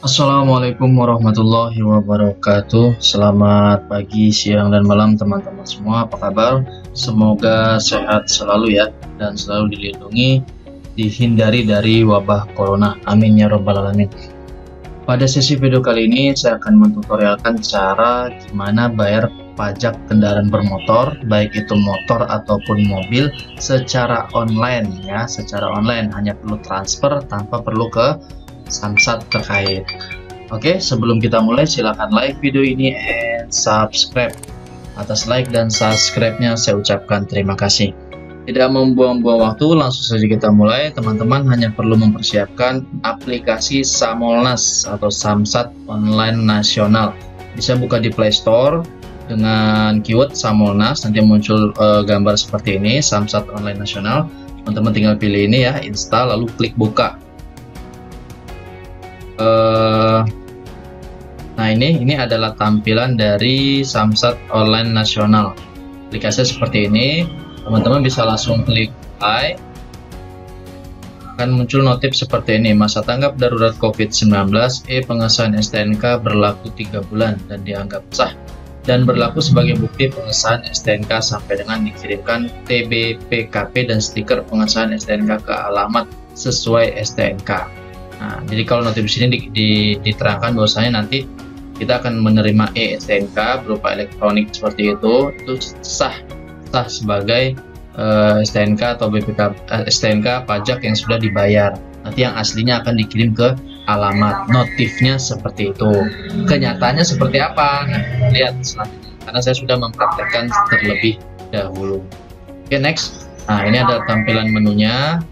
Assalamualaikum warahmatullahi wabarakatuh. Selamat pagi, siang, dan malam teman-teman semua. Apa kabar? Semoga sehat selalu ya, dan selalu dilindungi, dihindari dari wabah corona. Amin ya robbal alamin. Pada sesi video kali ini saya akan mentutorialkan cara gimana bayar pajak kendaraan bermotor, baik itu motor ataupun mobil, secara online ya, secara online, hanya perlu transfer tanpa perlu ke samsat terkait. Oke, sebelum kita mulai silahkan like video ini and subscribe. Atas like dan subscribe-nya saya ucapkan terima kasih. Tidak membuang-buang waktu, langsung saja kita mulai. Teman-teman hanya perlu mempersiapkan aplikasi Samolnas atau Samsat Online Nasional. Bisa buka di Play Store dengan keyword Samolnas, nanti muncul gambar seperti ini, Samsat Online Nasional. Teman-teman tinggal pilih ini ya, install, lalu klik buka. Nah ini adalah tampilan dari Samsat Online Nasional. Aplikasinya seperti ini. Teman-teman bisa langsung klik apply. Akan muncul notif seperti ini. Masa tanggap darurat COVID-19, pengesahan STNK berlaku 3 bulan dan dianggap sah dan berlaku sebagai bukti pengesahan STNK sampai dengan dikirimkan TBPKP dan stiker pengesahan STNK ke alamat sesuai STNK. Nah, jadi kalau notif di sini diterangkan bahwasanya nanti kita akan menerima STNK berupa elektronik seperti itu sah sebagai STNK atau STNK pajak yang sudah dibayar. Nanti yang aslinya akan dikirim ke alamat. Notifnya seperti itu. Kenyataannya seperti apa? Nah, lihat selanjutnya. Karena saya sudah mempraktekkan terlebih dahulu. Oke, next. Nah, ini ada tampilan menunya.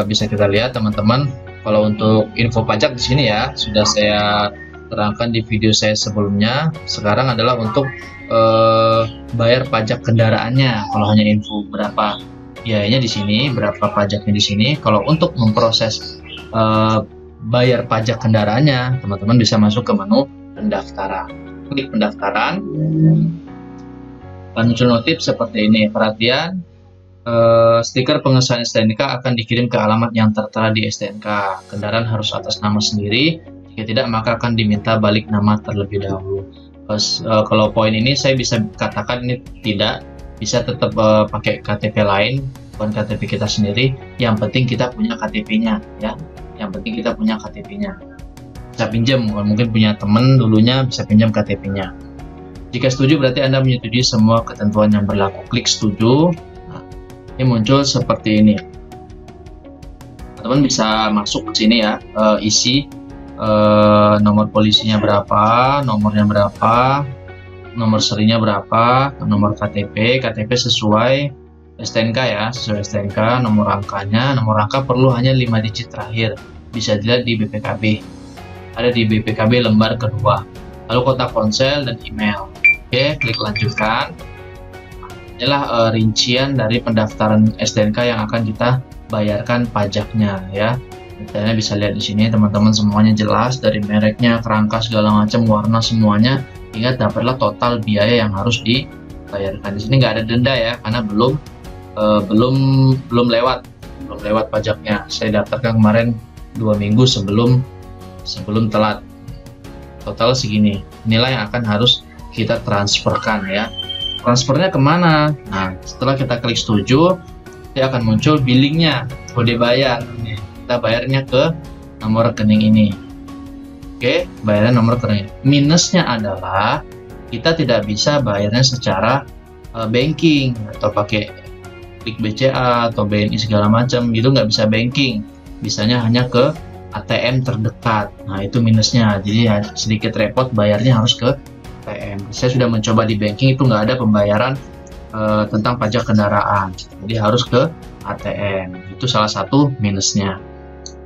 Bisa kita lihat teman-teman. Kalau untuk info pajak di sini ya sudah saya terangkan di video saya sebelumnya. Sekarang adalah untuk bayar pajak kendaraannya. Kalau hanya info berapa biayanya di sini, berapa pajaknya di sini. Kalau untuk memproses bayar pajak kendaraannya, teman-teman bisa masuk ke menu pendaftaran. Klik pendaftaran. Muncul notif seperti ini. Perhatian. Stiker pengesahan STNK akan dikirim ke alamat yang tertera di STNK. Kendaraan harus atas nama sendiri, jika tidak maka akan diminta balik nama terlebih dahulu. Kalau poin ini saya bisa katakan ini tidak, bisa tetap pakai KTP lain, bukan KTP kita sendiri. Yang penting kita punya KTP-nya ya. Yang penting kita punya KTP-nya. Bisa pinjam, mungkin punya teman dulunya bisa pinjam KTP-nya. Jika setuju berarti Anda menyetujui semua ketentuan yang berlaku. Klik setuju. Ini muncul seperti ini. Teman-teman bisa masuk ke sini ya, isi nomor polisinya berapa, nomornya berapa, nomor serinya berapa, nomor KTP sesuai STNK ya, sesuai STNK, nomor angkanya, nomor angka perlu hanya 5 digit terakhir. Bisa dilihat di BPKB. Ada di BPKB lembar kedua. Lalu kota ponsel dan email. Oke, klik lanjutkan. Inilah rincian dari pendaftaran STNK yang akan kita bayarkan pajaknya ya. Detailnya bisa lihat di sini teman-teman, semuanya jelas dari mereknya, kerangka segala macam, warna semuanya. Ingat dapatlah total biaya yang harus dibayarkan. Di sini nggak ada denda ya karena belum lewat pajaknya. Saya daftarkan kemarin 2 minggu sebelum telat. Total segini. Inilah yang akan harus kita transferkan ya. Transfernya kemana? Nah, setelah kita klik setuju, dia akan muncul billingnya, kode bayar. Kita bayarnya ke nomor rekening ini. Oke, bayarnya nomor rekening. Minusnya adalah kita tidak bisa bayarnya secara banking atau pakai klik BCA atau BNI segala macam. Gitu nggak bisa banking. Bisanya hanya ke ATM terdekat. Nah, itu minusnya. Jadi ya, sedikit repot bayarnya harus ke ATM. Saya sudah mencoba di banking, itu nggak ada pembayaran tentang pajak kendaraan, jadi harus ke ATM. Itu salah satu minusnya.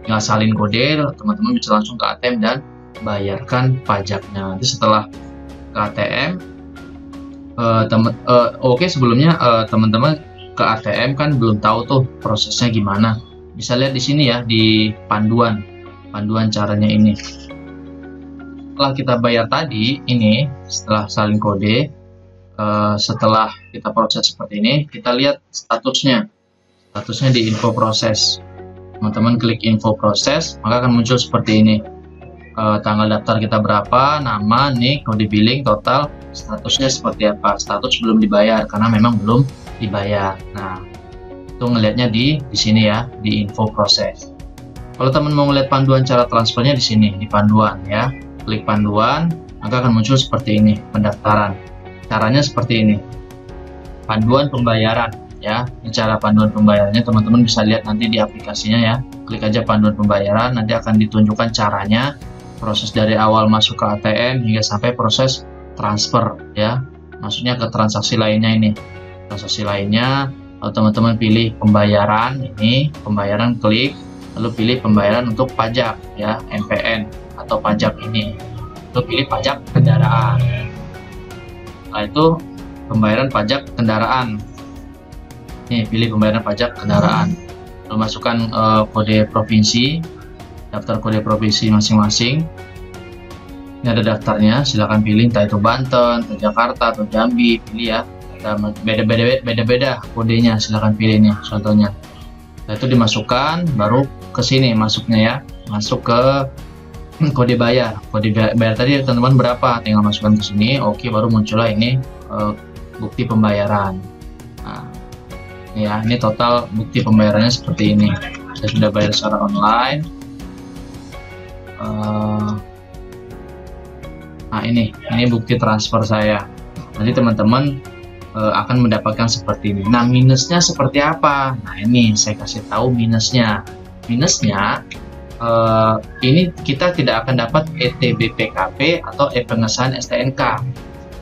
Tinggal salin kode, teman-teman bisa langsung ke ATM dan bayarkan pajaknya. Nanti setelah ke ATM, oke sebelumnya teman-teman ke ATM kan belum tahu tuh prosesnya gimana. Bisa lihat di sini ya di panduan caranya ini. Setelah kita bayar tadi ini, setelah salin kode, setelah kita proses seperti ini, kita lihat statusnya di info proses. Teman-teman klik info proses, maka akan muncul seperti ini. tanggal daftar kita berapa, nama, nik, kode billing, total, statusnya seperti apa. Status belum dibayar karena memang belum dibayar. Nah, itu ngelihatnya di sini ya, di info proses. Kalau teman mau ngeliat panduan cara transfernya di sini, di panduan ya. Klik panduan, maka akan muncul seperti ini, pendaftaran. Caranya seperti ini. Panduan pembayaran ya. Ini cara panduan pembayarannya, teman-teman bisa lihat nanti di aplikasinya ya. Klik aja panduan pembayaran, nanti akan ditunjukkan caranya, proses dari awal masuk ke ATM hingga sampai proses transfer ya. Maksudnya ke transaksi lainnya ini. Transaksi lainnya, kalau teman-teman pilih pembayaran ini, pembayaran klik, lalu pilih pembayaran untuk pajak ya, MPN atau pajak ini, lalu pilih pajak kendaraan. Nah, itu pembayaran pajak kendaraan. Nih, pilih pembayaran pajak kendaraan. Lalu masukkan kode provinsi, daftar kode provinsi masing-masing. Ini ada daftarnya, silahkan pilih entah itu Banten, atau Jakarta, atau Jambi, pilih ya. Beda-beda kodenya, silahkan pilih nih contohnya. Nah, itu dimasukkan, baru ke sini masuknya ya, masuk ke kode bayar. Kode bayar tadi teman-teman berapa, tinggal masukkan ke sini. Oke, baru muncullah ini bukti pembayaran. Nah, ya, ini total bukti pembayarannya seperti ini. Saya sudah bayar secara online. Nah, ini bukti transfer saya. Nanti teman-teman akan mendapatkan seperti ini. Nah, minusnya seperti apa? Nah, ini saya kasih tahu minusnya. Minusnya ini kita tidak akan dapat ETBPKP atau pengesahan STNK.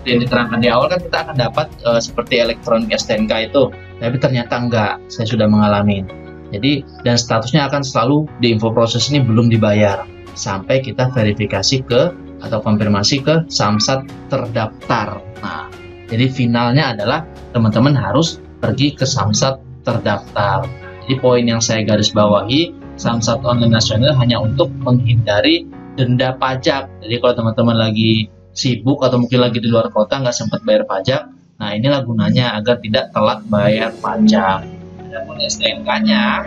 Yang diterangkan di awal kan kita akan dapat seperti elektronik STNK itu, tapi ternyata enggak. Saya sudah mengalami. Jadi, dan statusnya akan selalu di info proses ini belum dibayar sampai kita verifikasi ke atau konfirmasi ke Samsat terdaftar. Nah, jadi finalnya adalah teman-teman harus pergi ke Samsat terdaftar. Jadi poin yang saya garis bawahi, Samsat Online Nasional hanya untuk menghindari denda pajak. Jadi kalau teman-teman lagi sibuk atau mungkin lagi di luar kota nggak sempat bayar pajak, nah inilah gunanya agar tidak telat bayar pajak. Adapun STNK-nya,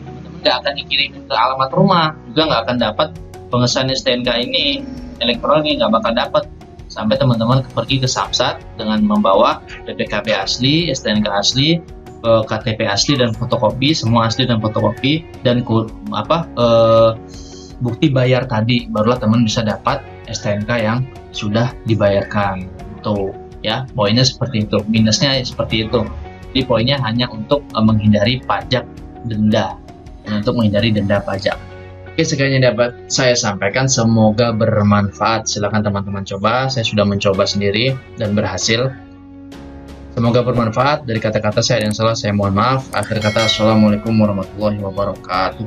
teman-teman nggak akan dikirim ke alamat rumah, juga nggak akan dapat pengesahan STNK ini elektronik, nggak bakal dapat sampai teman-teman pergi ke Samsat dengan membawa BPKB asli, STNK asli, KTP asli dan fotokopi, semua asli dan fotokopi, dan bukti bayar tadi, barulah teman bisa dapat STNK yang sudah dibayarkan. Tuh ya, poinnya seperti itu. Minusnya seperti itu. Jadi poinnya hanya untuk menghindari pajak denda, untuk menghindari denda pajak. Oke, sekian yang dapat saya sampaikan, semoga bermanfaat. Silahkan teman-teman coba, saya sudah mencoba sendiri dan berhasil. Semoga bermanfaat. Dari kata-kata saya yang salah, saya mohon maaf. Akhir kata, assalamualaikum warahmatullahi wabarakatuh.